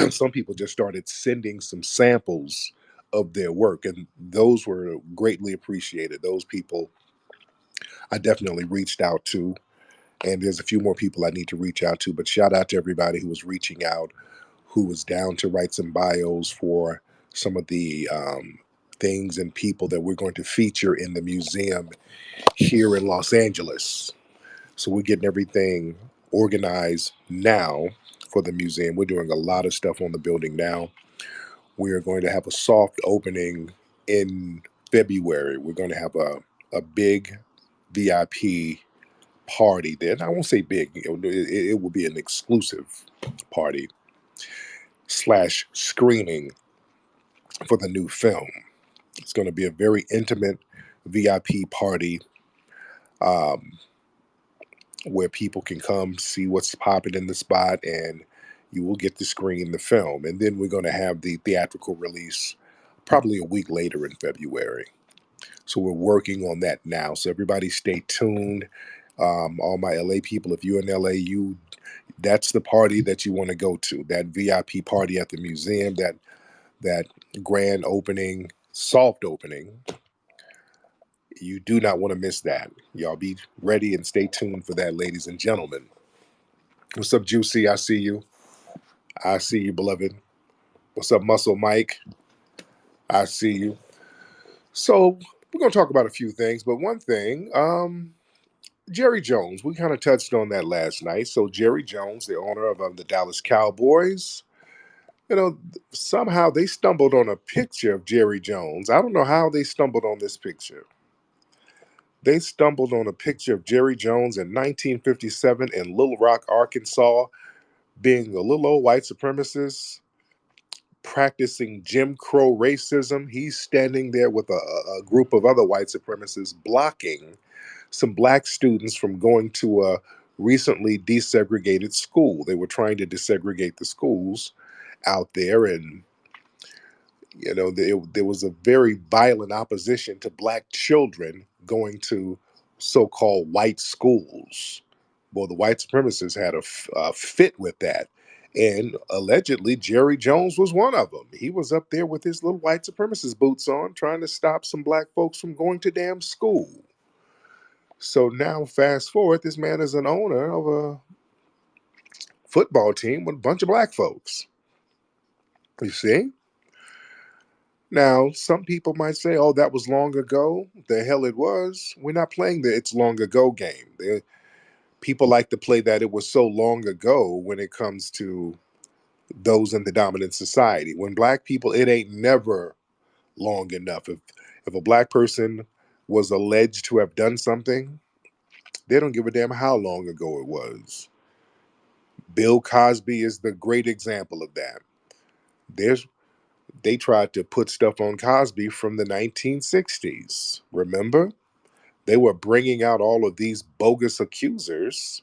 Some people just started sending some samples of their work, and those were greatly appreciated. Those people I definitely reached out to, and there's a few more people I need to reach out to. But shout out to everybody who was reaching out, who was down to write some bios for some of the things and people that we're going to feature in the museum here in Los Angeles. So we're getting everything organized now for the museum. We're doing a lot of stuff on the building now. We are going to have a soft opening in February. We're going to have a big VIP party there. And I won't say big, it will be an exclusive party slash screening for the new film. It's going to be a very intimate VIP party, um, where people can come see what's popping in the spot, and you will get to screen the film. And then we're going to have the theatrical release probably a week later in February. So we're working on that now. So everybody stay tuned. All my LA people, if you're in LA, that's the party that you want to go to. That VIP party at the museum, that grand opening, soft opening. You do not want to miss that. Y'all be ready and stay tuned for that, ladies and gentlemen. What's up, Juicy? I see you. I see you, beloved. What's up, Muscle Mike? I see you. So we're gonna talk about a few things, but one thing, Jerry Jones. We kind of touched on that last night. So Jerry Jones, the owner of the Dallas Cowboys, somehow they stumbled on a picture of Jerry Jones. I don't know how they stumbled on this picture. They stumbled on a picture of Jerry Jones in 1957 in Little Rock, Arkansas, being a little old white supremacist practicing Jim Crow racism. He's standing there with a group of other white supremacists blocking some black students from going to a recently desegregated school. They were trying to desegregate the schools out there, and there was a very violent opposition to black children going to so-called white schools. Well, the white supremacists had a fit with that. And allegedly, Jerry Jones was one of them. He was up there with his little white supremacist boots on, trying to stop some black folks from going to damn school. So now, fast forward, this man is an owner of a football team with a bunch of black folks. You see? Now, some people might say, oh, that was long ago. The hell it was. We're not playing the it's long ago game. People like to play that it was so long ago when it comes to those in the dominant society. When black people, it ain't never long enough. If a black person was alleged to have done something, they don't give a damn how long ago it was. Bill Cosby is the great example of that. There's They tried to put stuff on Cosby from the 1960s. Remember? They were bringing out all of these bogus accusers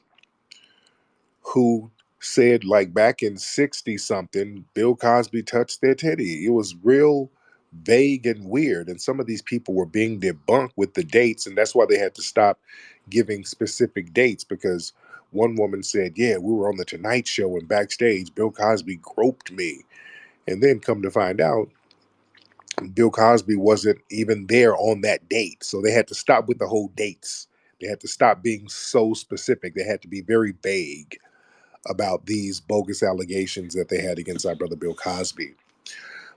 who said, like back in 60 something, Bill Cosby touched their titty. It was real vague and weird. And some of these people were being debunked with the dates. And that's why they had to stop giving specific dates, because one woman said, yeah, we were on the Tonight Show and backstage, Bill Cosby groped me. And then come to find out, Bill Cosby wasn't even there on that date. So they had to stop with the whole dates. They had to stop being so specific. They had to be very vague about these bogus allegations that they had against our brother Bill Cosby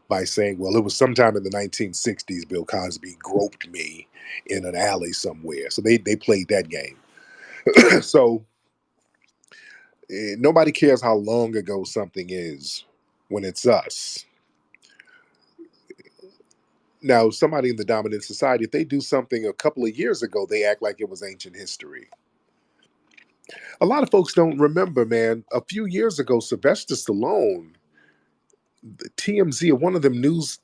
by saying, well, it was sometime in the 1960s Bill Cosby groped me in an alley somewhere. So they played that game. So nobody cares how long ago something is when it's us. Now, somebody in the dominant society, if they do something a couple of years ago, they act like it was ancient history. A lot of folks don't remember, man. A few years ago, Sylvester Stallone, the TMZ, or one of them news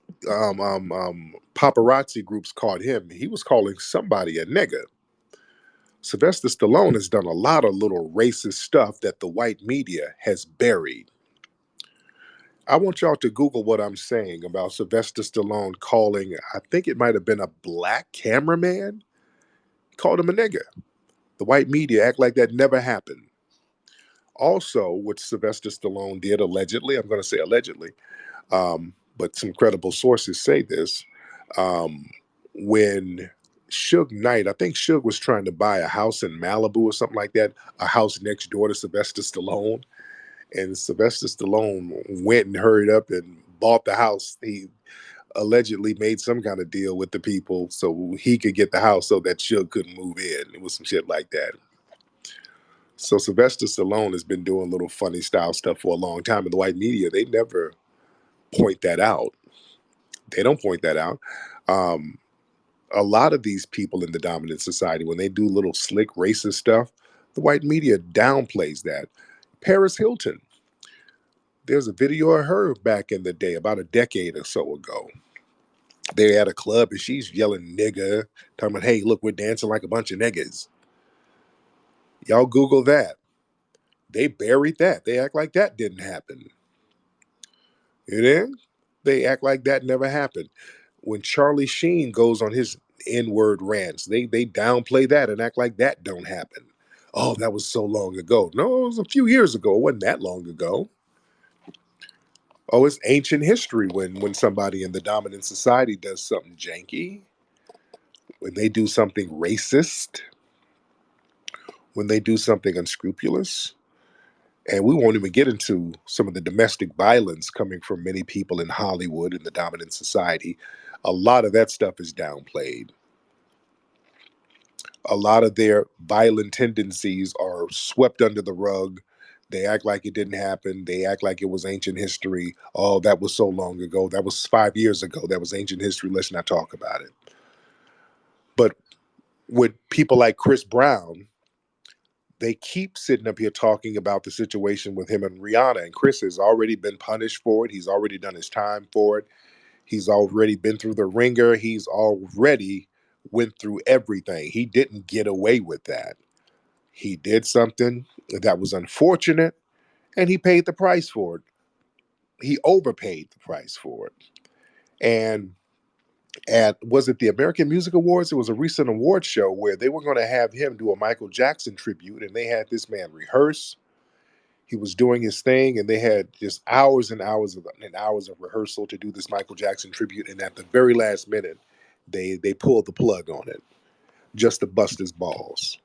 paparazzi groups caught him. He was calling somebody a nigger. Sylvester Stallone has done a lot of little racist stuff that the white media has buried. I want y'all to Google what I'm saying about Sylvester Stallone calling, I think it might have been a black cameraman, called him a nigger. The white media act like that never happened. Also, what Sylvester Stallone did allegedly, I'm going to say allegedly, but some credible sources say this. Um, when Suge Knight, I think Suge was trying to buy a house in Malibu or something like that, a house next door to Sylvester Stallone, and Sylvester Stallone went and hurried up and bought the house. He allegedly made some kind of deal with the people so he could get the house so that Suge couldn't move in. It was some shit like that. So Sylvester Stallone has been doing little funny style stuff for a long time, and the white media, they never point that out. They don't point that out. Um, a lot of these people in the dominant society, when they do little slick racist stuff, the white media downplays that. Paris Hilton, there's a video of her back in the day, about a decade or so ago. They're at a club and she's yelling nigga, talking about, hey, look, we're dancing like a bunch of niggas. Y'all Google that. They buried that. They act like that didn't happen. You know? They act like that never happened. When Charlie Sheen goes on his N-word rants, they downplay that and act like that don't happen. Oh, that was so long ago. No, it was a few years ago. It wasn't that long ago. Oh, it's ancient history when somebody in the dominant society does something janky, when they do something racist, when they do something unscrupulous. And we won't even get into some of the domestic violence coming from many people in Hollywood in the dominant society. A lot of that stuff is downplayed. A lot of their violent tendencies are swept under the rug. They act like it didn't happen. They act like it was ancient history. Oh, that was so long ago. That was 5 years ago. That was ancient history. Let's not talk about it. But with people like Chris Brown, they keep sitting up here talking about the situation with him and Rihanna. And Chris has already been punished for it. He's already done his time for it. He's already been through the ringer. He's already went through everything. He didn't get away with that. He did something that was unfortunate and he paid the price for it. He overpaid the price for it. And at, was it the American Music Awards? It was a recent award show where they were going to have him do a Michael Jackson tribute, and they had this man rehearse. He was doing his thing, and they had just hours and hours of rehearsal to do this Michael Jackson tribute. And at the very last minute, they pulled the plug on it just to bust his balls.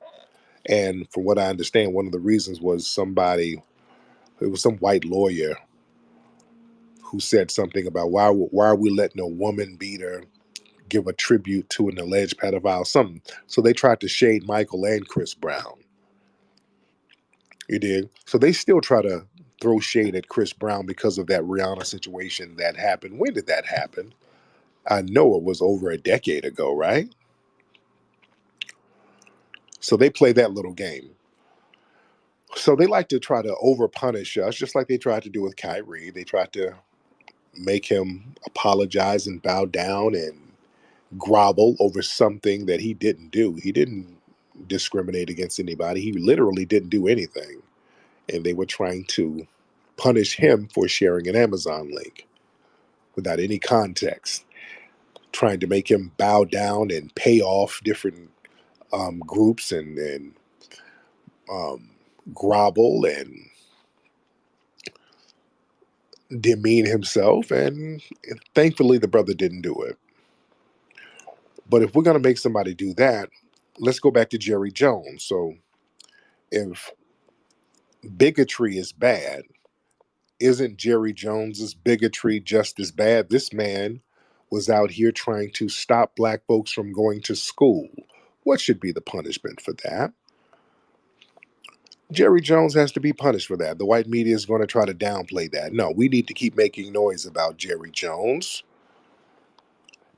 And from what I understand, one of the reasons was somebody, it was some white lawyer who said something about why are we letting a woman beater give a tribute to an alleged pedophile, something. So they tried to shade Michael and Chris Brown. You did. So they still try to throw shade at Chris Brown because of that Rihanna situation that happened. When did that happen? I know it was over a decade ago, right? So they play that little game. So they like to try to over punish us, just like they tried to do with Kyrie. They tried to make him apologize and bow down and grovel over something that he didn't do. He didn't discriminate against anybody. He literally didn't do anything. And they were trying to punish him for sharing an Amazon link without any context, trying to make him bow down and pay off different groups and um, grovel and demean himself. And thankfully, the brother didn't do it. But if we're going to make somebody do that, let's go back to Jerry Jones. So if bigotry is bad, isn't Jerry Jones's bigotry just as bad? This man was out here trying to stop black folks from going to school. What should be the punishment for that? Jerry Jones has to be punished for that. The white media is going to try to downplay that. No, we need to keep making noise about Jerry Jones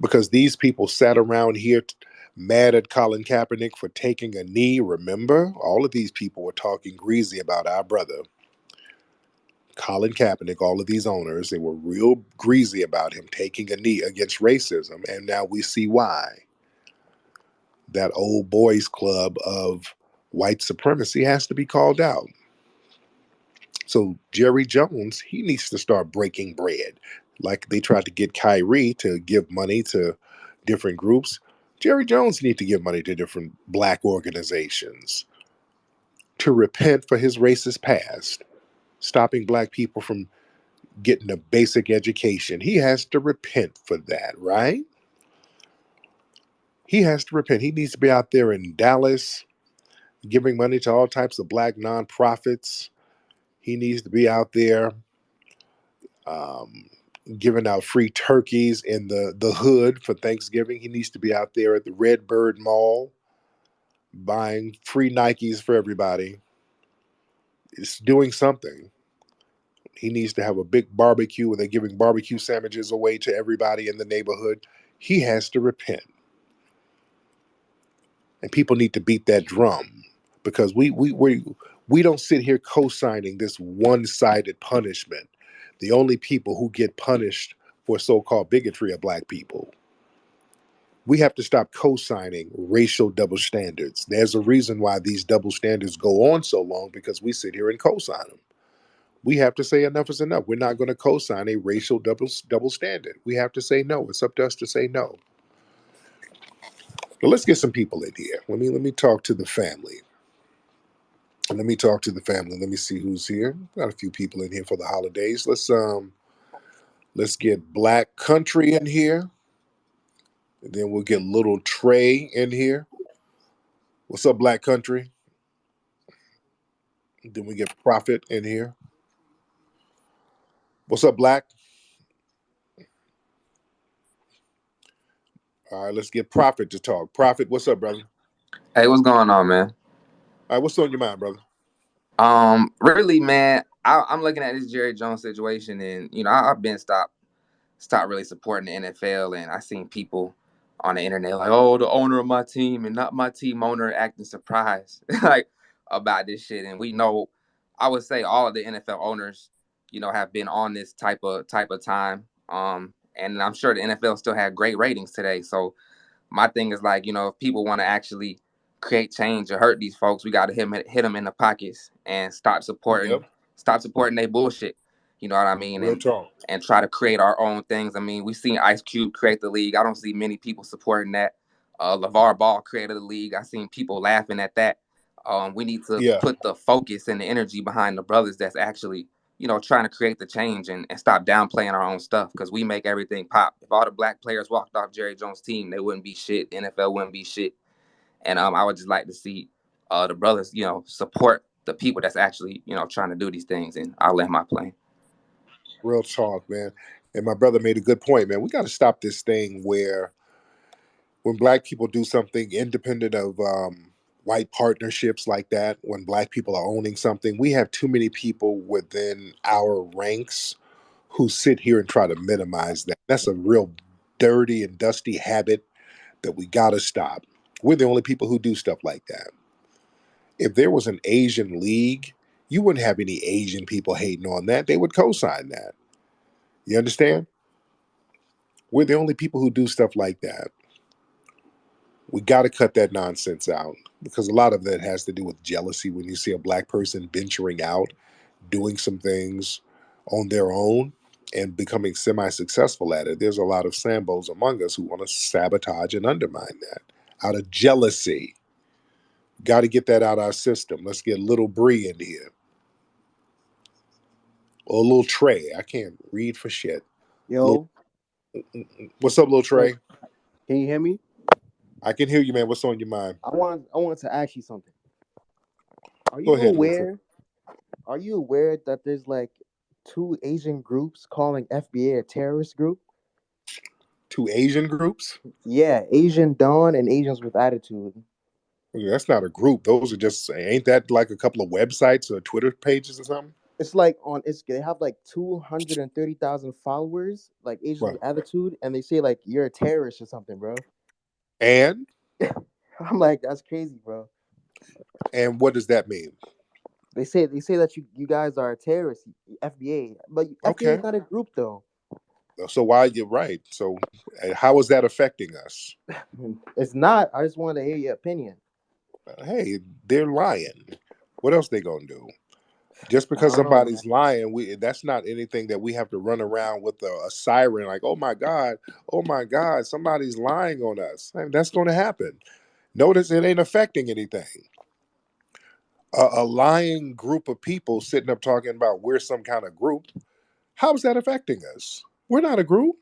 because these people sat around here mad at Colin Kaepernick for taking a knee. Remember, all of these people were talking greasy about our brother Colin Kaepernick, all of these owners, they were real greasy about him taking a knee against racism. And now we see why. That old boys club of white supremacy has to be called out. So Jerry Jones, he needs to start breaking bread. Like they tried to get Kyrie to give money to different groups. Jerry Jones needs to give money to different black organizations. to repent for his racist past, stopping black people from getting a basic education. He has to repent for that, right? He has to repent. He needs to be out there in Dallas giving money to all types of black nonprofits. He needs to be out there um, giving out free turkeys in the hood for Thanksgiving. He needs to be out there at the Redbird Mall buying free Nikes for everybody. It's doing something. He needs to have a big barbecue where they're giving barbecue sandwiches away to everybody in the neighborhood. He has to repent. And people need to beat that drum because we don't sit here co-signing this one-sided punishment. The only people who get punished for so-called bigotry are black people. We have to stop co-signing racial double standards. There's a reason why these double standards go on so long because we sit here and co-sign them. We have to say enough is enough. We're not going to co-sign a racial double standard. We have to say no. It's up to us to say no. But let's get some people in here. Let me talk to the family. Let me talk to the family. Let me see who's here. Got a few people in here for the holidays. Let's get Black Country in here. And then we'll get Little Trey in here. What's up, Black Country? Then we get Prophet in here. What's up, Black? All right, let's get Prophet to talk. Prophet, what's up, brother? Hey, what's going on, man? All right, what's on your mind, brother? Really, man, I'm looking at this Jerry Jones situation, and I've been stopped really supporting the NFL, and I seen people on the internet like, oh, the owner of my team and not my team owner acting surprised like about this shit, and we know, I would say all of the NFL owners, have been on this type of time, and I'm sure the NFL still had great ratings today, so my thing is like, if people want to actually create change or hurt these folks, we got to hit them in the pockets and Yep. stop supporting their bullshit. You know what I mean? Real talk. And try to create our own things. I mean, we've seen Ice Cube create the league. I don't see many people supporting that. LeVar Ball created the league. I seen people laughing at that. We need to Yeah, put the focus and the energy behind the brothers that's actually, trying to create the change and stop downplaying our own stuff because we make everything pop. If all the black players walked off Jerry Jones' team, they wouldn't be shit. The NFL wouldn't be shit. And I would just like to see the brothers, support the people that's actually, trying to do these things. And I'll let my plane. real talk, man. And my brother made a good point, man. We got to stop this thing where when black people do something independent of white partnerships like that, when black people are owning something, we have too many people within our ranks who sit here and try to minimize that. That's a real dirty and dusty habit that we got to stop. We're the only people who do stuff like that. If there was an Asian league, you wouldn't have any Asian people hating on that. They would co sign that. You understand? We're the only people who do stuff like that. We got to cut that nonsense out because a lot of that has to do with jealousy when you see a black person venturing out, doing some things on their own and becoming semi-successful at it. There's a lot of Sambos among us who want to sabotage and undermine that out of jealousy. Got to get that out of our system. Let's get little Bree in here or little Trey. I can't read for shit. Little, Yo, what's up, little yo, Trey? can you hear me? I can hear you, man. What's on your mind? I want to ask you something. Are Go you ahead, little Trey. aware? Are you aware that there's like two Asian groups calling FBA a terrorist group? Two Asian groups? Yeah, Asian Dawn and Asians with Attitude. That's not a group. Those are just ain't that like a couple of websites or Twitter pages or something? It's like they have like 230,000 followers, like Asians Right. with Attitude, and they say like you're a terrorist or something, bro. And I'm like, that's crazy, bro. what does that mean? They say that you guys are a terrorist, FBA, but FBA Okay. is not a group though. So why you're right. So how is that affecting us? It's not. I just wanted to hear your opinion. Hey, they're lying. What else they gonna do? Just I because don't know, man. somebody's lying, that's not anything that we have to run around with a siren like, oh my God, somebody's lying on us. I mean, that's going to happen. Notice it ain't affecting anything. A lying group of people sitting up talking about we're some kind of group. How's that affecting us? We're not a group.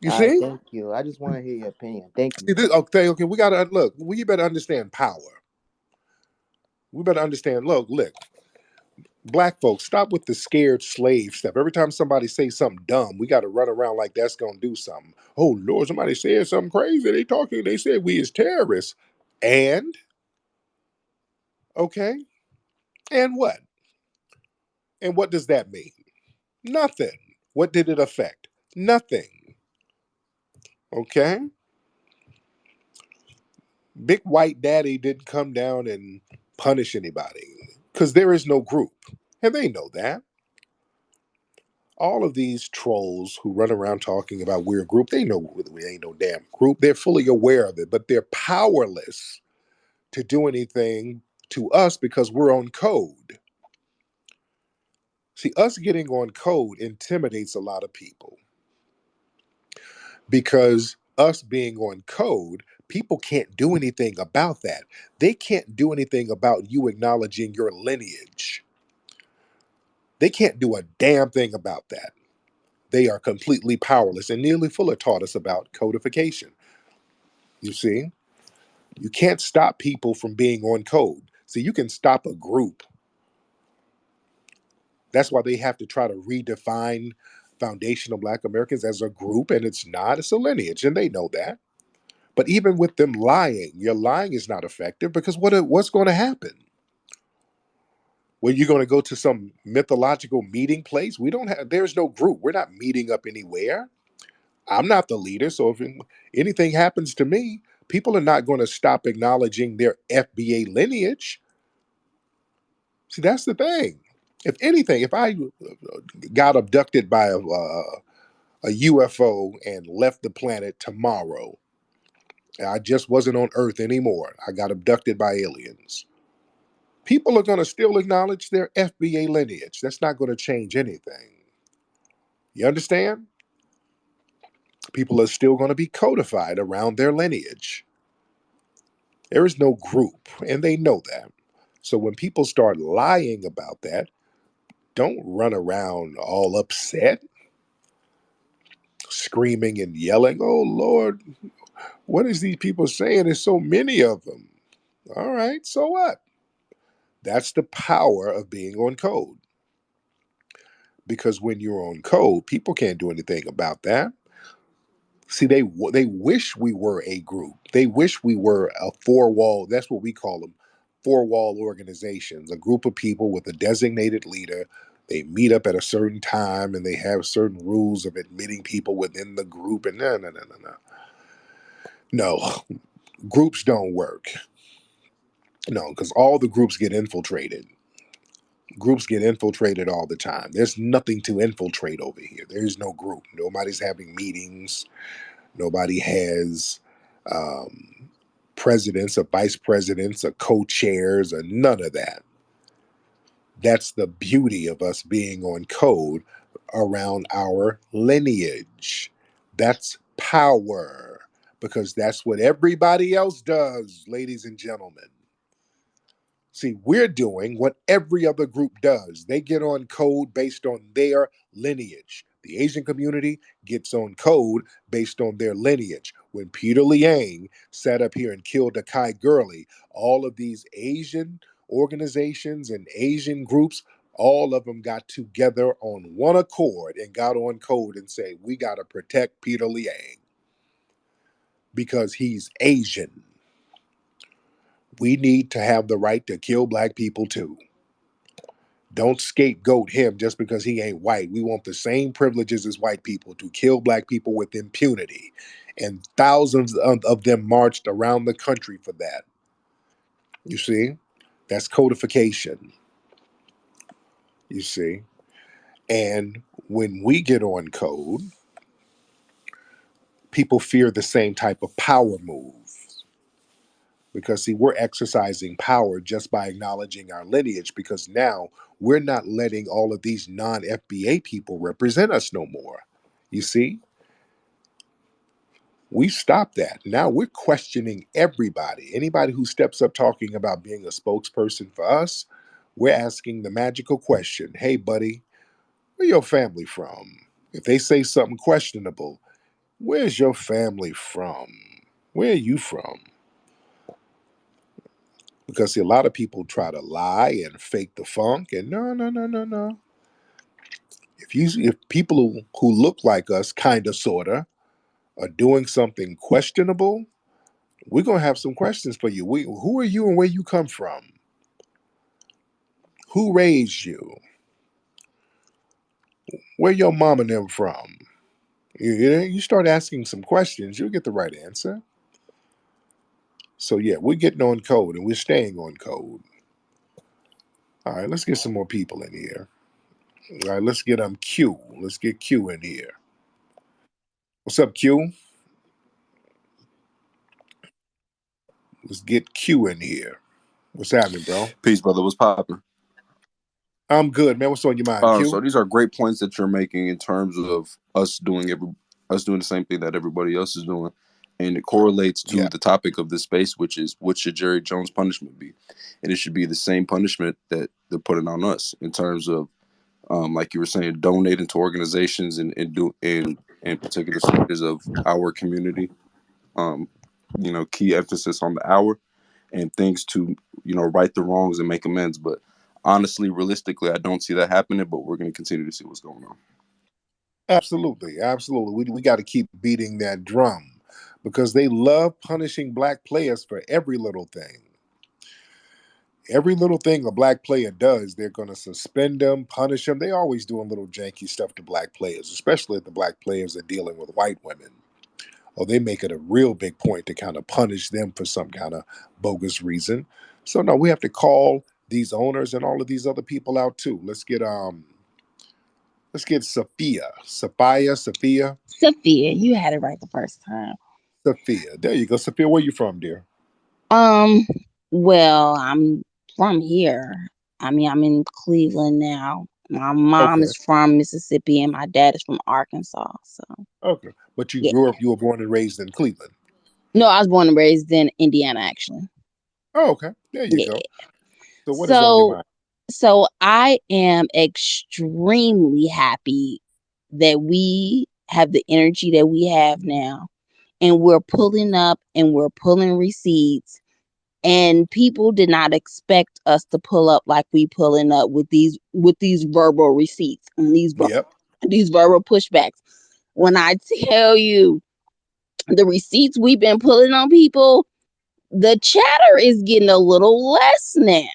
You All right, see? thank you. I just want to hear your opinion. Thank See you. this, okay, okay. We gotta look. We better understand power. We better understand. Look. Black folks, stop with the scared slave stuff. Every time somebody says something dumb, we got to run around like that's gonna do something. Oh Lord, somebody said something crazy. They talking. They said we is terrorists. And okay, and what? And what does that mean? Nothing. What did it affect? Nothing. Okay. Big White Daddy didn't come down and punish anybody because there is no group, and they know that. All of these trolls who run around talking about we're a group, they know we ain't no damn group. They're fully aware of it, but they're powerless to do anything to us because we're on code. See, us getting on code intimidates a lot of people because us being on code, people can't do anything about that. They can't do anything about you acknowledging your lineage. They can't do a damn thing about that. They are completely powerless. And Neely Fuller taught us about codification. You see, you can't stop people from being on code. See, you can stop a group. That's why they have to try to redefine foundational Black Americans as a group, and it's not, it's a lineage, and they know that. But even with them lying, your lying is not effective because what's going to happen? Well, you're going to go to some mythological meeting place? We don't have, there's no group. We're not meeting up anywhere. I'm not the leader. So if anything happens to me, people are not going to stop acknowledging their FBA lineage. See, that's the thing. If anything, if I got abducted by a UFO and left the planet tomorrow, I just wasn't on Earth anymore. I got abducted by aliens. People are going to still acknowledge their FBA lineage. That's not going to change anything. You understand? People are still going to be codified around their lineage. There is no group, and they know that. So when people start lying about that, don't run around all upset, screaming and yelling, "Oh Lord, what is these people saying? There's so many of them." All right, so what? That's the power of being on code. Because when you're on code, people can't do anything about that. See, they wish we were a group. They wish we were a four wall. That's what we call them, four wall organizations. A group of people with a designated leader. They meet up at a certain time and they have certain rules of admitting people within the group. And no, groups don't work. No, because all the groups get infiltrated. Groups get infiltrated all the time. There's nothing to infiltrate over here. There's no group. Nobody's having meetings. Nobody has um, presidents or vice presidents or co-chairs or none of that. That's the beauty of us being on code around our lineage. That's power because that's what everybody else does, ladies and gentlemen. See, we're doing what every other group does. They get on code based on their lineage. The Asian community gets on code based on their lineage. When Peter Liang sat up here and killed Akai Gurley, all of these Asian organizations and Asian groups, all of them got together on one accord and got on code and say, we got to protect Peter Liang because he's Asian. We need to have the right to kill black people too. Don't scapegoat him just because he ain't white. We want the same privileges as white people to kill black people with impunity. And thousands of them marched around the country for that. You see? That's codification. You see? And when we get on code, people fear the same type of power move. Because, see, we're exercising power just by acknowledging our lineage because now we're not letting all of these non FBA people represent us no more. You see? We stop that. Now we're questioning everybody. Anybody who steps up talking about being a spokesperson for us, we're asking the magical question: hey, buddy, where your family from? If they say something questionable, where's your family from? Where are you from? Because see, a lot of people try to lie and fake the funk, and no, no, no, no, no. If people who look like us, kind of, sorta, are doing something questionable, we're gonna have some questions for you. Who are you and where you come from? Who raised you? Where your mom and them from? You start asking some questions, you'll get the right answer. So yeah, we're getting on code and we're staying on code. All right, let's get some more people in here. All right, let's get Q. Let's get Q in here. What's up, Q? Let's get Q in here. What's happening, bro? Peace, brother. What's popping? I'm good, man. What's on your mind, So Q? these are great points that you're making in terms of us doing the same thing that everybody else is doing, and it correlates to Yeah, the topic of this space, which is what should Jerry Jones' punishment be, and it should be the same punishment that they're putting on us in terms of, like you were saying, donating to organizations and particular sectors of our community. Um, key emphasis on the hour and things to right the wrongs and make amends, but honestly, realistically, I don't see that happening, but we're going to continue to see what's going on. absolutely, absolutely. We got to keep beating that drum because they love punishing black players for every little thing. Every little thing a black player does, they're going to suspend them, punish them. They always doing little janky stuff to black players, especially if the black players are dealing with white women. Or they make it a real big point to kind of punish them for some kind of bogus reason. So no, we have to call these owners and all of these other people out too. Let's get Sophia. Sophia, you had it right the first time. Sophia. There you go. Sophia, where you from, dear? Um, well, I'm from here. I mean, I'm in Cleveland now. My mom Okay. is from Mississippi and my dad is from Arkansas. So, Okay. But yeah. you were born and raised in Cleveland. No, I was born and raised in Indiana, actually. Oh, okay. There you Yeah. go. So what is on your So, mind? so I am extremely happy that we have the energy that we have now, and we're pulling up and we're pulling receipts, and people did not expect us to pull up like we pulling up with these verbal receipts and Yep. these verbal pushbacks. When I tell you the receipts we've been pulling on people, the chatter is getting a little less now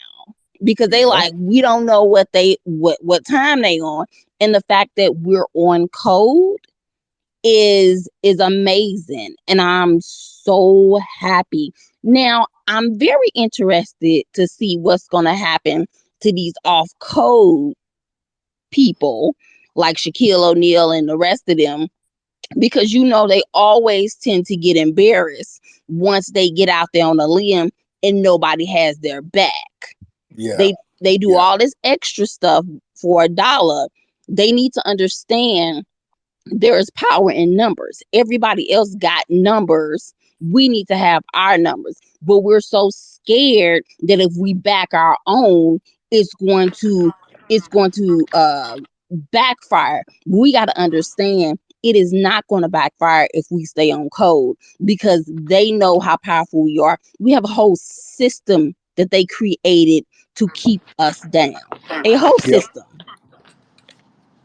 because they Yeah. like we don't know what time they on, and the fact that we're on code is amazing, and I'm so happy. Now I'm very interested to see what's going to happen to these off code people like Shaquille O'Neal and the rest of them, because they always tend to get embarrassed once they get out there on a limb and nobody has their back. Yeah. They do Yeah. all this extra stuff for $1. They need to understand there is power in numbers. Everybody else got numbers. We need to have our numbers. But we're so scared that if we back our own, it's going to it's going to backfire. We got to understand it is not going to backfire if we stay on code, because they know how powerful we are. We have a whole system that they created to keep us down. A whole Yep. system.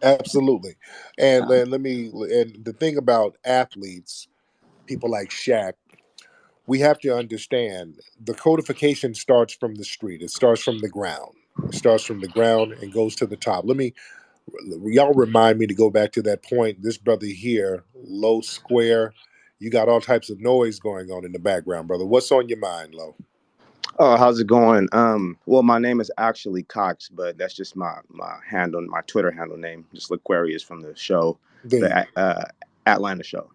Absolutely. And, So, and let me and the thing about athletes, people like Shaq, we have to understand the codification starts from the street. It starts from the ground. It starts from the ground and goes to the top. Y'all remind me to go back to that point. This brother here, Low Square, you got all types of noise going on in the background, brother. What's on your mind, Low? Oh, how's it going? Well, my name is actually Cox, but that's just my handle, my Twitter handle name. Just Aquarius from the show, There you the go. Atlanta show.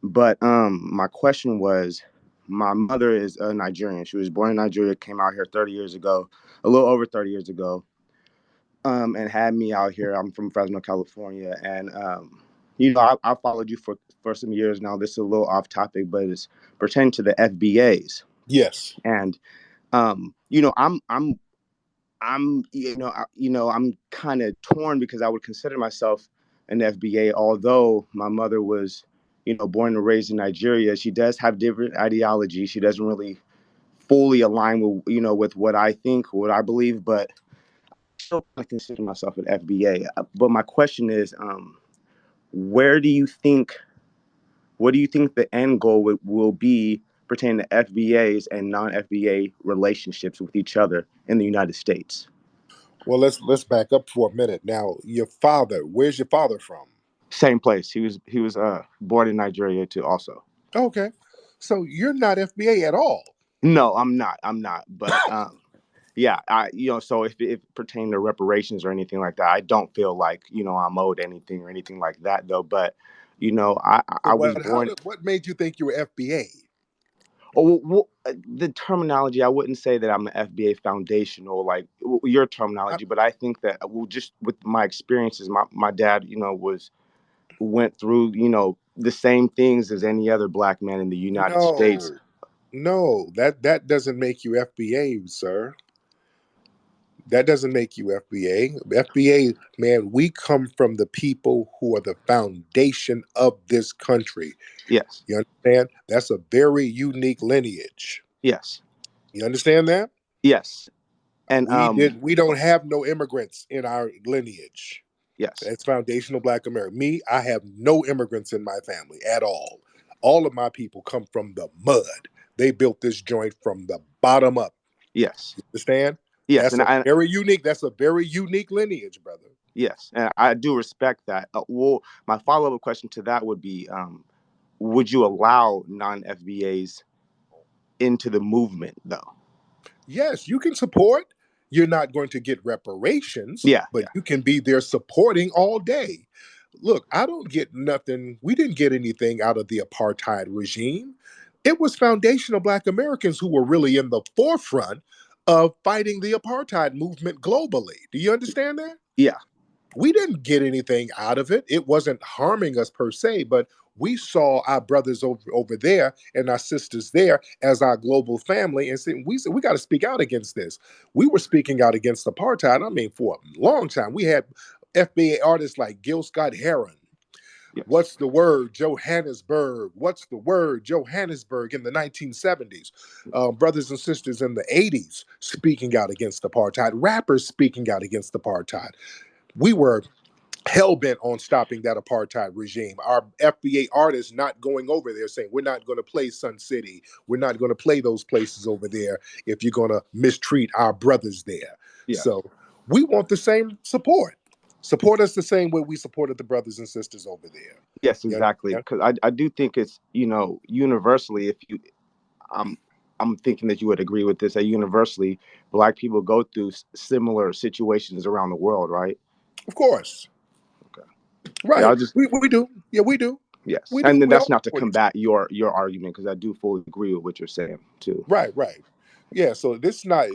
But my question was, my mother is Nigerian. She was born in Nigeria, came out here 30 years ago, a little over 30 years ago, and had me out here. I'm from Fresno, California, and I followed you for some years now. This is a little off topic, but it's pertaining to the FBAs. Yes. And I'm I'm kind of torn because I would consider myself an FBA, although my mother was, born and raised in Nigeria. She does have different ideology. She doesn't really fully align with with what I think, what I believe, but I consider myself an FBA. But my question is, where do you think, what do you think the end goal will be pertaining to FBAs and non-FBA relationships with each other in the United States? Well, let's back up for a minute. Now, your father, where's your father from? Same place. He was born in Nigeria too. Also, Okay. So you're not FBA at all. no, I'm not. I'm not. But yeah, so if it pertained to reparations or anything like that, I don't feel like I'm owed anything or anything like that though. But I was born. What made you think you were FBA? Oh, the terminology, I wouldn't say that I'm an FBA foundational, like your terminology, but I think that, well, just with my experiences, my dad, went through, the same things as any other black man in the United States. No, no, that doesn't make you FBA, sir. That doesn't make you FBA. FBA, man, we come from the people who are the foundation of this country. Yes, You understand? That's a very unique lineage. yes, You understand that? yes, and We don't have no immigrants in our lineage. yes, That's foundational black America. Me, I have no immigrants in my family at all. All of my people come from the mud. They built this joint from the bottom up. yes, Understand? yes, and I, That's a very unique lineage, brother. yes, and I do respect that. Well, my follow-up question to that would be, would you allow non-FBAs into the movement though? Yes, you can support. You're not going to get reparations, Yeah, but yeah, you can be there supporting all day. Look, I don't get nothing. We didn't get anything out of the apartheid regime. It was foundational black Americans who were really in the forefront of fighting the apartheid movement globally. Do you understand that? yeah, We didn't get anything out of it. It wasn't harming us per se, but we saw our brothers over there and our sisters there as our global family, and said we got to speak out against this. We were speaking out against apartheid. I mean, for a long time, we had FBA artists like Gil Scott Heron. yes, What's the word, Johannesburg? What's the word, Johannesburg in the 1970s? Brothers and sisters in the 80s speaking out against apartheid. Rappers speaking out against apartheid. We were hell bent on stopping that apartheid regime. Our FBA artists not going over there saying, we're not going to play Sun City. We're not going to play those places over there if you're going to mistreat our brothers there. yeah. So we want the same support. Support us the same way we supported the brothers and sisters over there. Yes, You exactly. understand? Because I do think it's, universally, if you, I'm, I'm thinking that you would agree with this, that universally, black people go through similar situations around the world, right? Of course. Okay. Yeah, Right. I'll just, We do. Yeah, we do. yes. We do. And then We that's all not to support each other. combat your argument, because I do fully agree with what you're saying, too. Right, right. Yeah, so this is not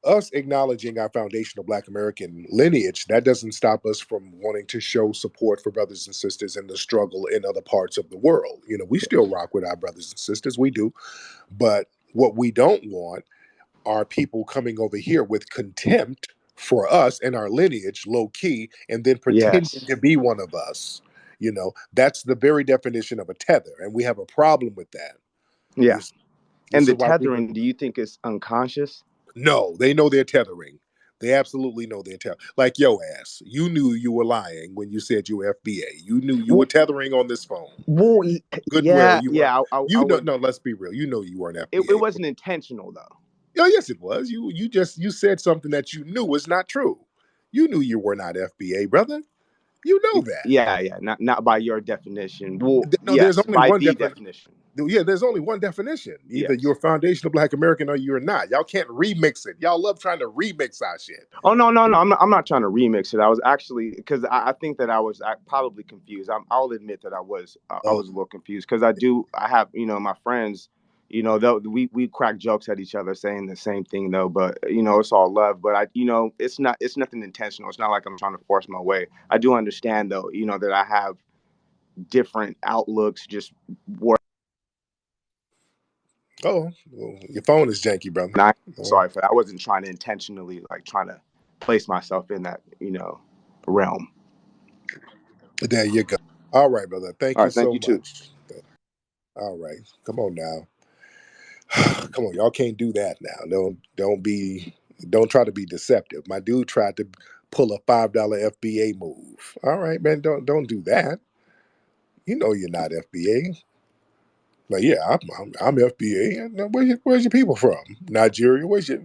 us acknowledging our foundational Black American lineage. That doesn't stop us from wanting to show support for brothers and sisters in the struggle in other parts of the world. We still rock with our brothers and sisters, we do. But what we don't want are people coming over here with contempt for us and our lineage, low key, and then pretending Yes. to be one of us. That's the very definition of a tether, and we have a problem with that. Yeah. This, And this the is why we tethering, do you think it's unconscious? no, they know they're tethering. They absolutely know they're tethering. Like yo ass, you knew you were lying when you said you were FBA. You knew you were Well, tethering on this phone. well, Goodwill, yeah, you were. yeah. I You know, would. no. Let's be real. You know you weren't It FBA. wasn't intentional, though. Oh yes, it was. You said something that you knew was not true. You knew you were not FBA, brother. You know that. Yeah, yeah. Not by your definition. Well, No, there's yes, only by one the definition. definition. Yeah, there's only one definition. Either Yes. you're foundational Black American or you're not. Y'all can't remix it. Y'all love trying to remix our shit. Oh no, no, no! I'm not trying to remix it. I was actually, because I think that I probably confused. I'll admit that I Oh, was a little confused, because I have my friends, though we crack jokes at each other saying the same thing though, but it's all love. But it's nothing intentional. It's not like I'm trying to force my way. I do understand though, that I have different outlooks, just work. Oh, well, your phone is janky, brother. And I'm Oh, sorry for that. I wasn't trying to intentionally like trying to place myself in that, realm. there you go. All right, brother. Thank All you right, thank so you too. much. All right, come on now. Come on, y'all can't do that now. Don't try to be deceptive. My dude tried to pull a $5 FBA move. All right, man, don't do that. You know you're not FBA. Like, yeah, I'm FBA. Now, where's your people from? Nigeria. Where's your?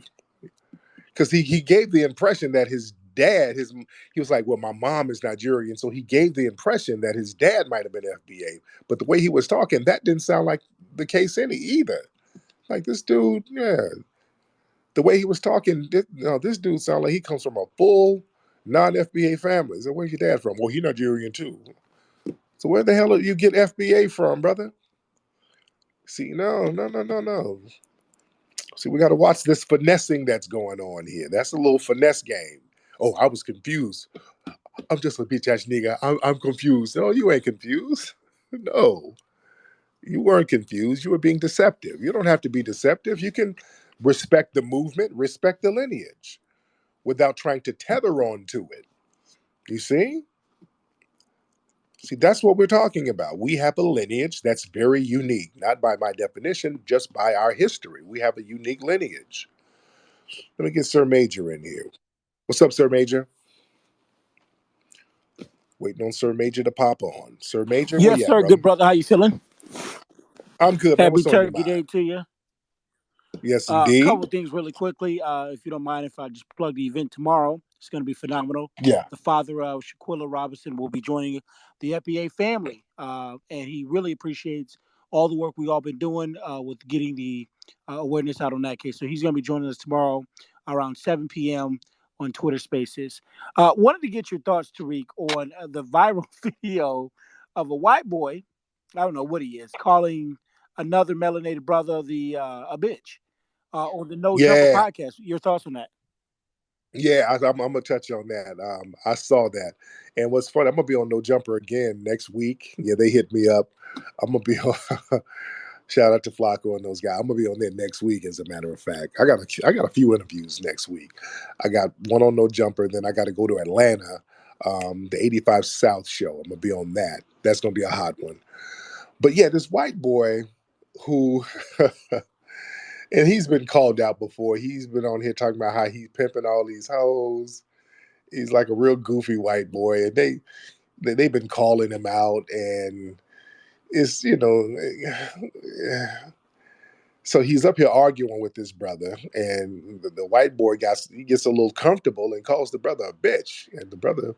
Because he gave the impression that his dad, he was like, well, my mom is Nigerian, so he gave the impression that his dad might have been FBA. But the way he was talking, that didn't sound like the case any either. Like this dude, yeah, the way he was talking, this dude sounded like he comes from a full non-FBA family. So where's your dad from? Well, he's Nigerian too. So where the hell did you get FBA from, brother? See, no, no, no, no, no. See, we got to watch this finessing that's going on here. That's a little finesse game. Oh, I was confused. I'm just a bitch ass nigga. I'm confused. No, you ain't confused. No, you weren't confused. You were being deceptive. You don't have to be deceptive. You can respect the movement, respect the lineage without trying to tether on to it. You see? See, that's what we're talking about. We have a lineage that's very unique, not by my definition, just by our history. We have a unique lineage. Let me get Sir Major in here. What's up, Sir Major? Waiting on Sir Major to pop on. Sir Major, where Yes, you at, sir. Good brother? brother. How you feeling? I'm good, man. Happy What's on your Turkey mind? Day to you. Yes, A indeed. couple things really quickly, if you don't mind, if I just plug the event tomorrow. It's going to be phenomenal. Yeah. The father of Shaquilla Robinson will be joining the FBA family, and he really appreciates all the work we all been doing with getting the awareness out on that case. So he's going to be joining us tomorrow around 7 p.m. on Twitter Spaces. Wanted to get your thoughts, Tariq, on the viral video of a white boy. I don't know what he is calling another melanated brother the a bitch on the No Jumper Yeah. podcast. Your thoughts on that? Yeah, I'm gonna touch on that. I saw that, and what's funny, I'm gonna be on No Jumper again next week. Yeah, they hit me up. I'm gonna be on. Shout out to Flacco and those guys. I'm gonna be on there next week. As a matter of fact, I got a few interviews next week. I got one on No Jumper, then I got to go to Atlanta, the 85 South show. I'm gonna be on that. That's gonna be a hot one. But yeah, this white boy who. And he's been called out before. He's been on here talking about how he's pimping all these hoes. He's like a real goofy white boy, and they've been calling him out, and it's so he's up here arguing with his brother, and the white boy gets a little comfortable and calls the brother a bitch, and the brother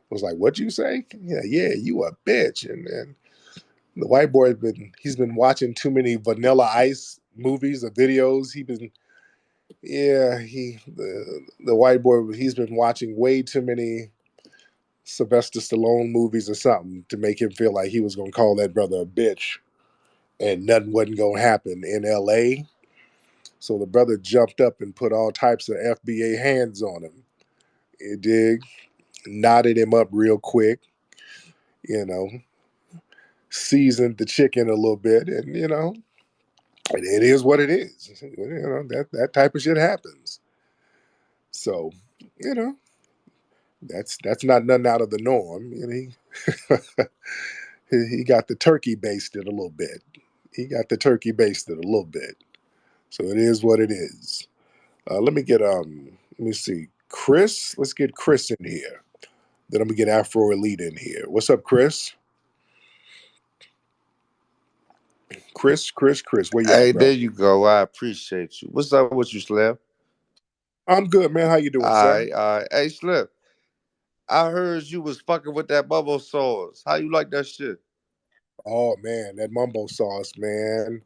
was like, "What'd you say? Yeah, you a bitch." And the white boy he's been watching too many Vanilla Ice movies or videos. The white boy, he's been watching way too many Sylvester Stallone movies or something to make him feel like he was going to call that brother a bitch and nothing wasn't going to happen in LA. So the brother jumped up and put all types of FBA hands on him. He dig, knotted him up real quick, you know, seasoned the chicken a little bit, and it is what it is. That type of shit happens. So, you know, that's not nothing out of the norm. He got the turkey basted a little bit. He got the turkey basted a little bit. So it is what it is. Let me see. Chris, let's get Chris in here. Then I'm gonna get Afro Elite in here. What's up, Chris? Chris, where you at, Hey, there bro? you go. I appreciate you. What's up with you, Slim? I'm good, man. How you doing, All sir? right, all right. Hey, Slim, I heard you was fucking with that bubble sauce. How you like that shit? Oh man, that mumbo sauce, man.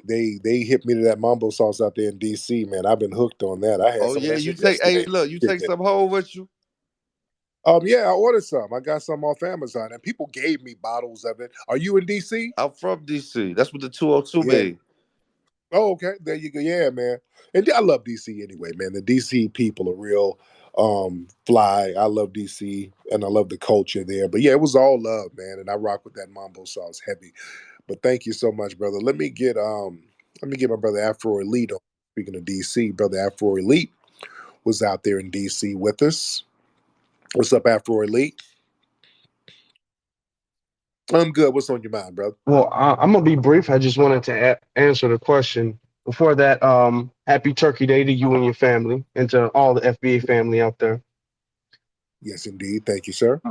They hit me to that mumbo sauce out there in DC, man. I've been hooked on that. I had Oh some of yeah, that you shit take. Hey, yesterday. look, you take some home with you. Yeah, I ordered some. I got some off Amazon, and people gave me bottles of it. Are you in DC? I'm from DC. That's what the 202 Yeah. mean. Oh, okay. There you go. Yeah, man. And I love DC anyway, man. The DC people are real. Fly. I love DC and I love the culture there. But yeah, it was all love, man. And I rock with that mambo sauce heavy. But thank you so much, brother. Let me get my brother Afro Elite on. Speaking of DC, brother Afro Elite was out there in DC with us. What's up, Afro Elite? I'm good. What's on your mind, brother? Well, I'm gonna be brief. I just wanted to answer the question. Before that, happy Turkey Day to you and your family, and to all the FBA family out there. Yes, indeed. Thank you, sir.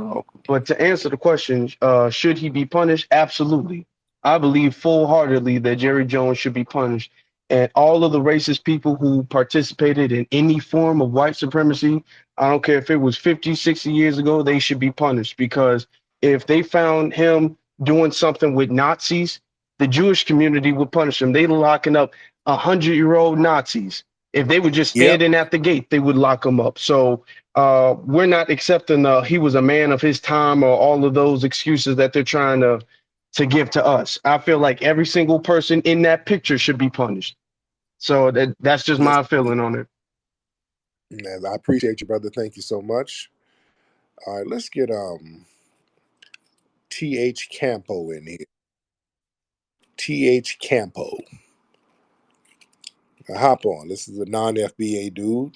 But to answer the question, should he be punished? Absolutely. I believe full heartedly that Jerry Jones should be punished. And all of the racist people who participated in any form of white supremacy, I don't care if it was 50, 60 years ago, they should be punished because if they found him doing something with Nazis, the Jewish community would punish him. They locking up 100-year-old Nazis. If they were just Yep. standing at the gate, they would lock them up. So we're not accepting he was a man of his time or all of those excuses that they're trying to give to us. I feel like every single person in that picture should be punished. So that's just Yes, my indeed. feeling on it. And I appreciate you, brother. Thank you so much. All right, let's get TH Campo in here. TH Campo. Now, hop on. This is a non FBA dude.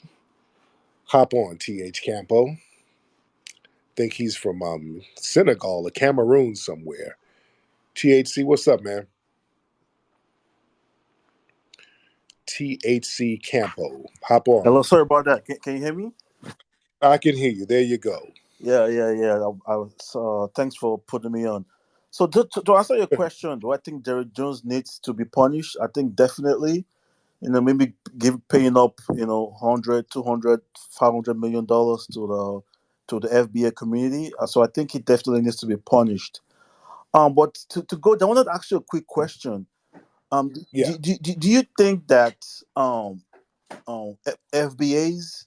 Hop on, TH Campo. Think he's from Senegal or Cameroon somewhere. THC, what's up, man? THC Campo. Hop Hello, on. sorry about that. Can you hear me? I can hear you. There you go. Yeah. I was. Thanks for putting me on. So to answer your question, do I think Derek Jones needs to be punished? I think definitely. Maybe paying up, 100, 200, $500 million to the FBA community. So I think he definitely needs to be punished. But to go, I wanted to ask you a quick question. Yeah. Do you think that FBAs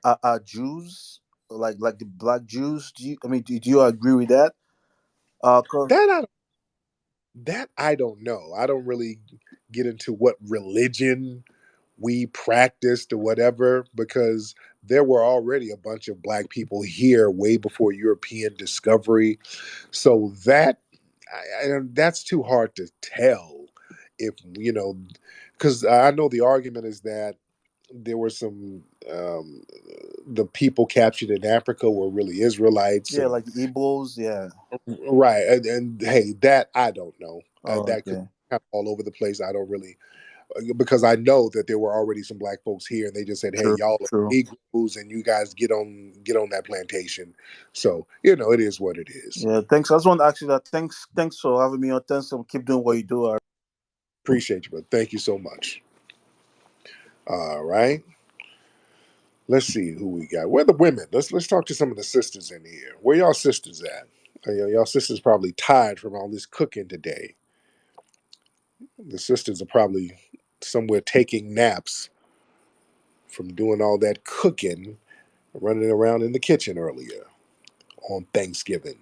are Jews, like the black Jews? Do you agree with that? 'Cause- That I that I don't know. I don't really get into what religion we practiced or whatever because there were already a bunch of black people here way before European discovery. So that's too hard to tell if because I know the argument is that there were some the people captured in Africa were really Israelites yeah, and like the Igbos. Yeah. right and hey that I don't know Oh, that could okay. be kind of all over the place. I don't really because I know that there were already some black folks here, and they just said, "Hey, True. y'all are True. Negroes, and you guys get on that plantation." So it is what it is. Yeah. Thanks. I just want to ask you that. Thanks for having me on. Thanks for keep doing what you do. Appreciate you, but thank you so much. All right, let's see who we got. Where the women? Let's talk to some of the sisters in here. Where y'all sisters at? Y'all sisters probably tired from all this cooking today. The sisters are probably somewhere taking naps from doing all that cooking, running around in the kitchen earlier on Thanksgiving.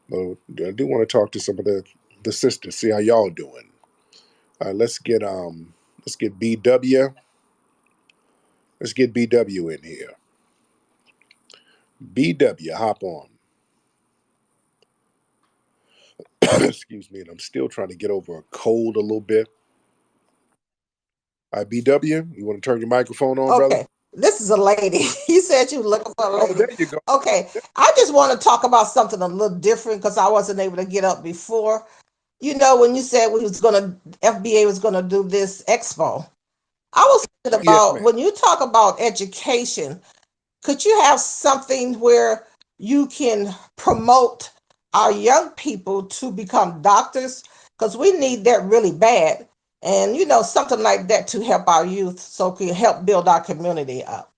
But I do want to talk to some of the sisters, see how y'all doing. Let's get BW. Let's get BW in here. BW, hop on. Excuse me, and I'm still trying to get over a cold a little bit. All right, BW, you want to turn your microphone on, brother? Okay, this is a lady. You said you were looking for a Oh, lady. there you go. Okay, I just want to talk about something a little different because I wasn't able to get up before. When you said FBA was gonna do this expo, I was thinking Yes, about ma'am. when you talk about education, could you have something where you can promote our young people to become doctors? Because we need that really bad. And something like that to help our youth so it can help build our community up.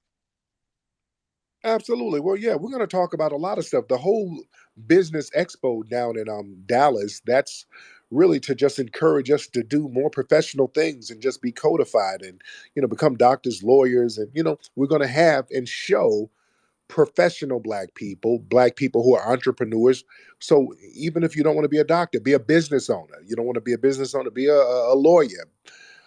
Absolutely. Well, yeah, we're going to talk about a lot of stuff. The whole business expo down in Dallas, that's really to just encourage us to do more professional things and just be codified and become doctors, lawyers, and we're going to have and show professional black people who are entrepreneurs. So even if you don't want to be a doctor, be a business owner. You don't want to be a business owner, be a lawyer.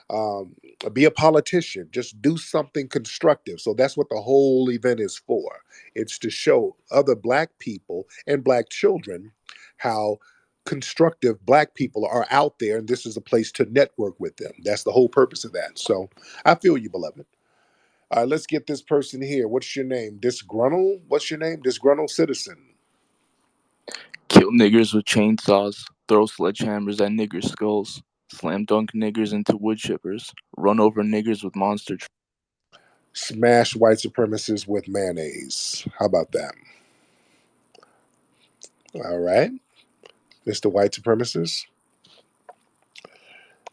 Um, be a politician. Just do something constructive. So that's what the whole event is for. It's to show other black people and black children how constructive black people are out there, and this is a place to network with them. That's the whole purpose of that. So I feel you, beloved. All right, let's get this person here. What's your name? Disgruntled? What's your name? Disgruntled citizen. Kill niggers with chainsaws, throw sledgehammers at nigger skulls, slam dunk niggers into wood chippers, run over niggers with monster trucks. Smash white supremacists with mayonnaise. How about that? All right, Mr. White Supremacist.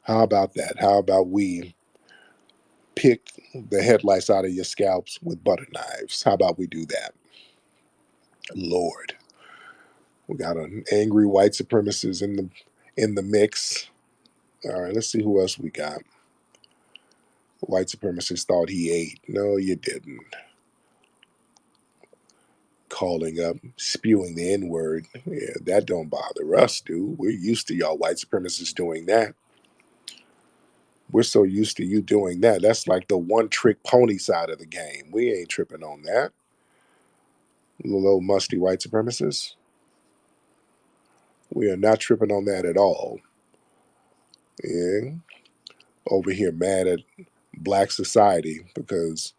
How about that? How about we pick the headlights out of your scalps with butter knives? How about we do that? Lord, we got an angry white supremacist in the mix. All right, let's see who else we got. White supremacist thought he ate. No, you didn't. Calling up, spewing the N word. Yeah, that don't bother us, dude. We're used to y'all white supremacists doing that. We're so used to you doing that. That's like the one trick pony side of the game. We ain't tripping on that. Little musty white supremacists. We are not tripping on that at all. Yeah. Over here mad at black society because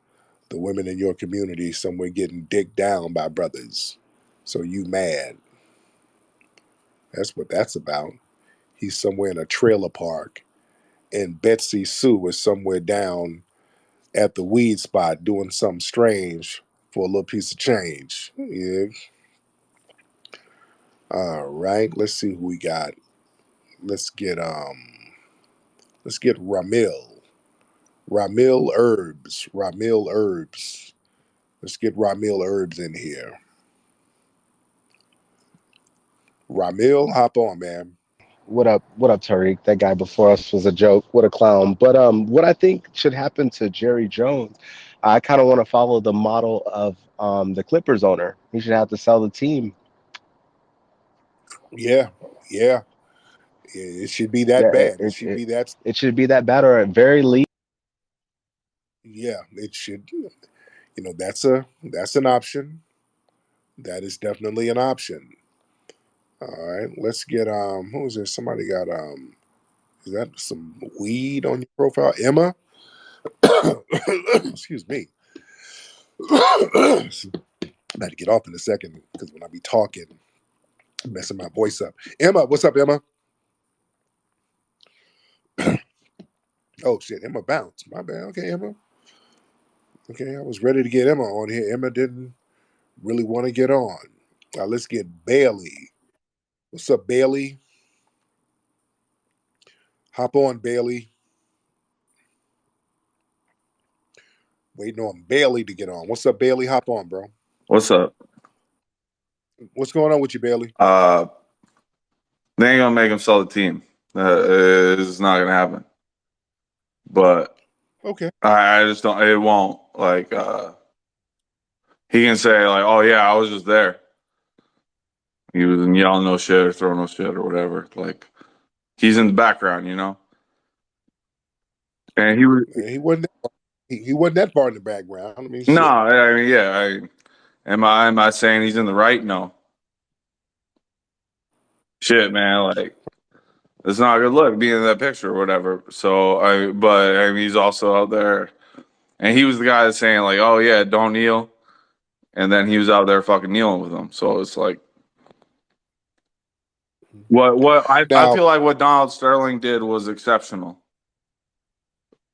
the women in your community somewhere getting dicked down by brothers. So you mad. That's what that's about. He's somewhere in a trailer park and Betsy Sue is somewhere down at the weed spot doing something strange for a little piece of change. Yeah. All right. Let's see who we got. Let's get Ramil. Ramil Herbs. Ramil Herbs. Let's get Ramil Herbs in here. Ramil, hop on, man. What up? What up, Tariq? That guy before us was a joke. What a clown. But what I think should happen to Jerry Jones, I kind of want to follow the model of the Clippers owner. He should have to sell the team. Yeah, yeah. It should be that Yeah, bad. It should be that. it should be that bad, or at very least. Yeah, it should. That's an option. That is definitely an option. All right, let's get who is there? Somebody got is that some weed on your profile? Emma? Excuse me. I'm about to get off in a second because when I be talking, I'm messing my voice up. Emma, what's up, Emma? Oh shit, Emma bounced. My bad. Okay, Emma. Okay, I was ready to get Emma on here. Emma didn't really want to get on. Let's get Bailey. What's up, Bailey? Hop on, Bailey. Waiting on Bailey to get on. What's up, Bailey? Hop on, bro. What's up? What's going on with you, Bailey? They ain't gonna make him sell the team. It's not gonna happen. But Okay. I just don't. It won't. Like he can say like, "Oh yeah, I was just there." He was yelling no shit or throwing no shit or whatever. Like he's in the background, you know. And he was He wasn't. He wasn't that far in the background. I mean, no. shit. I mean, yeah. Am I saying he's in the right? No. Shit, man. Like it's not a good look being in that picture or whatever. But I mean, he's also out there, and he was the guy that's saying like, "Oh yeah, don't kneel," and then he was out there fucking kneeling with them. So it's like, I Now, feel like what Donald Sterling did was exceptional.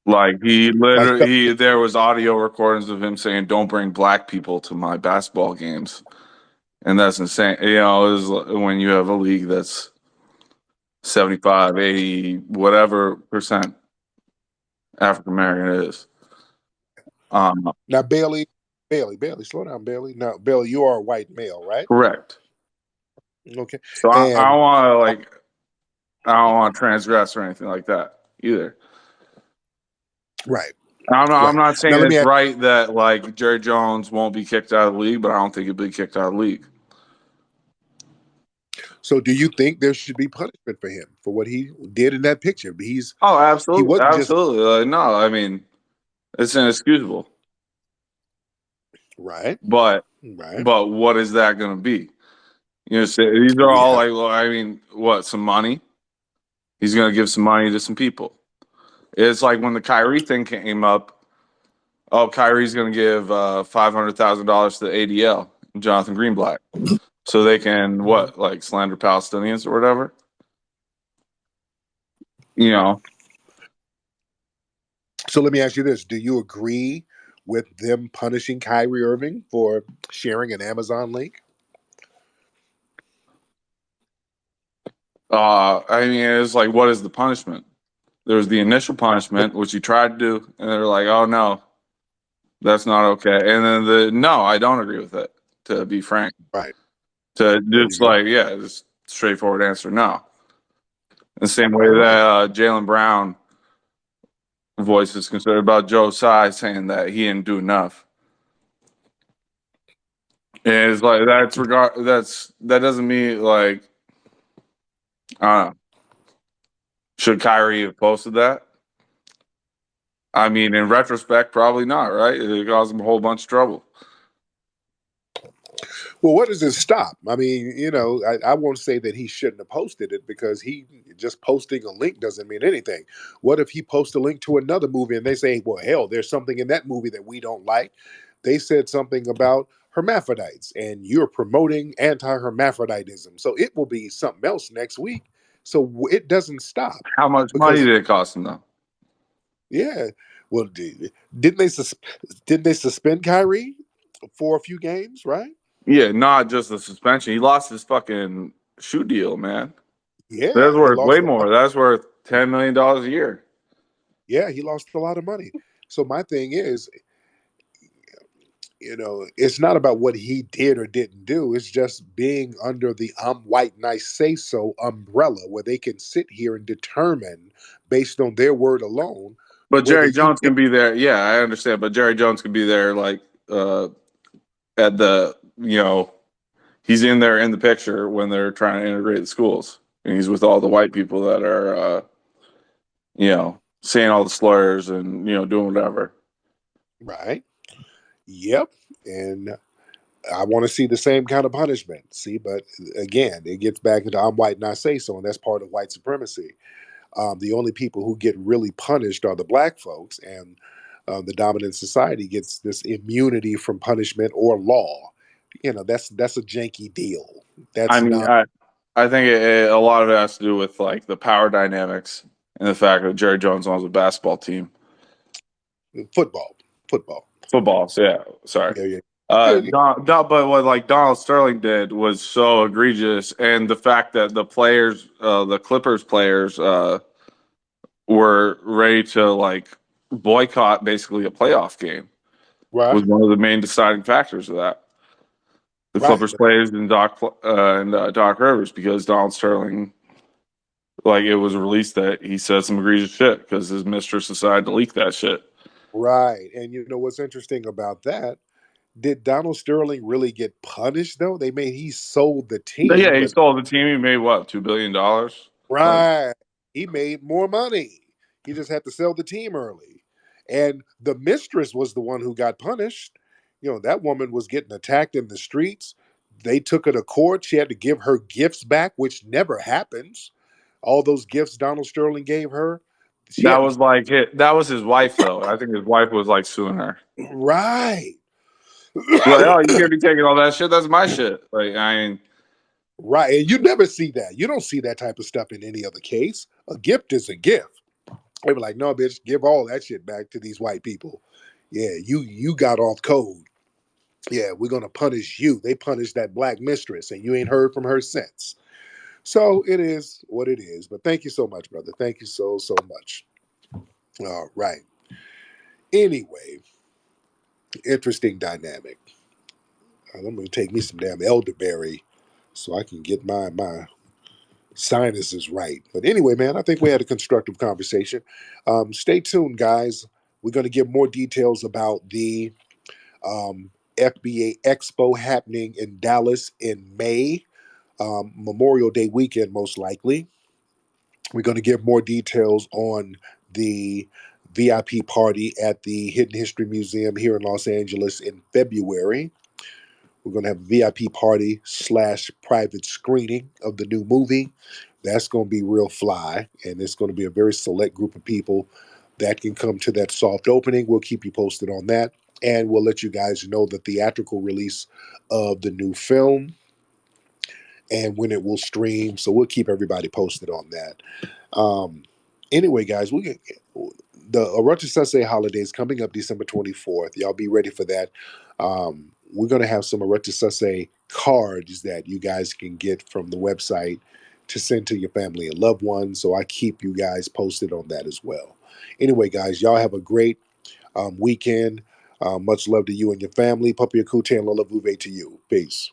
Like he like, literally, there was audio recordings of him saying, "Don't bring black people to my basketball games," and that's insane. You know, is when you have a league that's 75, 80, whatever percent African American is. now, Bailey, slow down, Bailey. Now, Bailey, you are a white male, right? Correct. Okay, So I and don't want to I don't want to transgress or anything like that either. right, I'm right. not Now, saying let me it's ask. right that like Jerry Jones won't be kicked out of the league, but I don't think he'll be kicked out of the league. So, do you think there should be punishment for him for what he did in that picture? Oh, He absolutely, wasn't just absolutely. No, I mean it's inexcusable. right, But right. what is that going to be? You know, these are We all have like, well, I mean, what? Some money? He's going to give some money to some people. It's like when the Kyrie thing came up. Oh, Kyrie's going to give $500,000 to the ADL, Jonathan Greenblatt, so they can what, like slander Palestinians or whatever. You know, So let me ask you this: do you agree with them punishing Kyrie Irving for sharing an Amazon link? I mean, it's like, what is the punishment? There's the initial punishment, which he tried to do, and they're like, oh no, that's not okay. And then no, I don't agree with it. To be frank, Right. to There you just go. like, yeah, just straightforward answer, no. The same way All right. that Jalen Brown voices concerned about Joe Tsai saying that he didn't do enough. And it's like that doesn't mean like I don't know. Should Kyrie have posted that? I mean, in retrospect, probably not, right? It caused him a whole bunch of trouble. Well, what does it stop? I mean, I won't say that he shouldn't have posted it because he just posting a link doesn't mean anything. What if he posts a link to another movie and they say, well, hell, there's something in that movie that we don't like? They said something about hermaphrodites and you're promoting anti hermaphroditism. So it will be something else next week. So it doesn't stop How much money because, did it cost him, though? yeah, well, didn't they didn't they suspend Kyrie for a few games, right? Yeah, not just the suspension. He lost his fucking shoe deal, man. That's Yeah, he worth way lost a more. lot. That's worth $10 million a year. Yeah, he lost a lot of money. So my thing is, it's not about what he did or didn't do. It's just being under the "I'm white and I say so" umbrella, where they can sit here and determine, based on their word alone, But whether Jerry you Jones can be there. Yeah, I understand. But Jerry Jones can be there, like at the he's in there in the picture when they're trying to integrate the schools, and he's with all the white people that are saying all the slurs and doing whatever. right. Yep, and I want to see the same kind of punishment. See, but again, it gets back into "I'm white and I say so," and that's part of white supremacy. The only people who get really punished are the black folks, and the dominant society gets this immunity from punishment or law. That's a janky deal. I That's mean, not I think a lot of it has to do with like the power dynamics and the fact that Jerry Jones owns a basketball team. football. Football. Football, so yeah, sorry. Yeah, yeah. Yeah, yeah. But what like Donald Sterling did was so egregious, and the fact that the players, the Clippers players, were ready to like boycott basically a playoff game was Right, one of the main deciding factors of that. The right. Clippers players and Doc Rivers, because Donald Sterling, like it was released that he said some egregious shit because his mistress decided to leak that shit. Right. And you know what's interesting about that? Did Donald Sterling really get punished though? He sold the But team, yeah, he but sold the team. He made what, $2 billion? Like right. He made more money. He just had to sell the team early. And the mistress was the one who got punished. That woman was getting attacked in the streets. They took her to court. She had to give her gifts back, which never happens. All those gifts Donald Sterling gave her, she that had to was like that was his wife though. I think his wife was like suing her. give. Right. Like, oh, you can't be taking all that shit. That's my shit. Like, I mean, Right. And you never see that. You don't see that type of stuff in any other case. A gift is a gift. They were like, no, bitch, give all that shit back to these white people. Yeah, you got off code. Yeah, we're gonna punish you. They punished that black mistress, and you ain't heard from her since. So it is what it is. But thank you so much, brother. Thank you so much. All right. Anyway, interesting dynamic. I'm gonna take me some damn elderberry so I can get my sinuses right. But anyway, man, I think we had a constructive conversation. Stay tuned, guys. We're going to give more details about the um, FBA Expo happening in Dallas in May. Memorial Day weekend, most likely. We're going to give more details on the VIP party at the Hidden History Museum here in Los Angeles in February. We're going to have a VIP party / private screening of the new movie. That's going to be real fly, and it's going to be a very select group of people that can come to that soft opening. We'll keep you posted on that, and we'll let you guys know the theatrical release of the new film and when it will stream. So we'll keep everybody posted on that. Anyway, guys, the Orochi Sensei holiday is coming up December 24th. Y'all be ready for that. We're going to have some Orochi Sensei cards that you guys can get from the website to send to your family and loved ones. So I keep you guys posted on that as well. Anyway, guys, y'all have a great weekend. Much love to you and your family. Puppy Akute and Lola Vuve to you. Peace.